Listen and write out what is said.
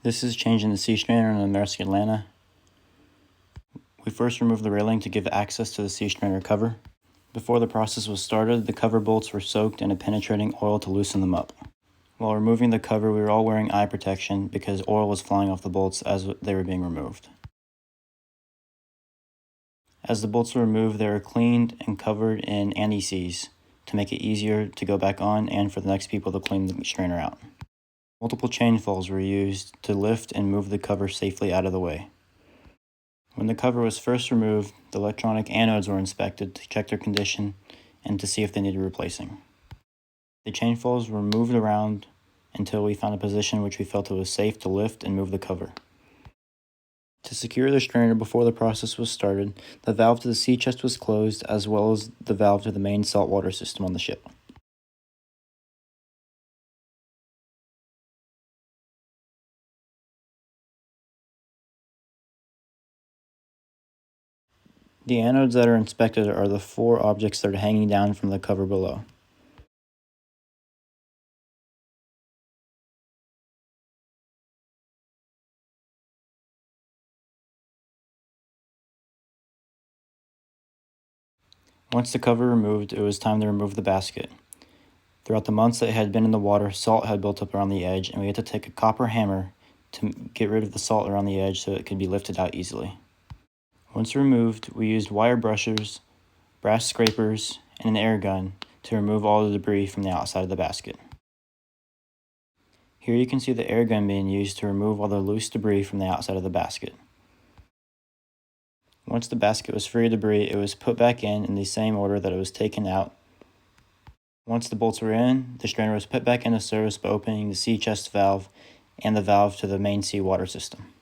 This is changing the sea strainer on the Maersk Atlanta. We first removed the railing to give access to the sea strainer cover. Before the process was started, the cover bolts were soaked in a penetrating oil to loosen them up. While removing the cover, we were all wearing eye protection because oil was flying off the bolts as they were being removed. As the bolts were removed, they were cleaned and covered in anti-seize to make it easier to go back on and for the next people to clean the strainer out. Multiple chain falls were used to lift and move the cover safely out of the way. When the cover was first removed, the electronic anodes were inspected to check their condition and to see if they needed replacing. The chain falls were moved around until we found a position which we felt it was safe to lift and move the cover. To secure the strainer before the process was started, the valve to the sea chest was closed as well as the valve to the main saltwater system on the ship. The anodes that are inspected are the 4 objects that are hanging down from the cover below. Once the cover removed, it was time to remove the basket. Throughout the months that it had been in the water, salt had built up around the edge, and we had to take a copper hammer to get rid of the salt around the edge so it could be lifted out easily. Once removed, we used wire brushers, brass scrapers, and an air gun to remove all the debris from the outside of the basket. Here you can see the air gun being used to remove all the loose debris from the outside of the basket. Once the basket was free of debris, it was put back in the same order that it was taken out. Once the bolts were in, the strainer was put back into service by opening the sea chest valve and the valve to the main sea water system.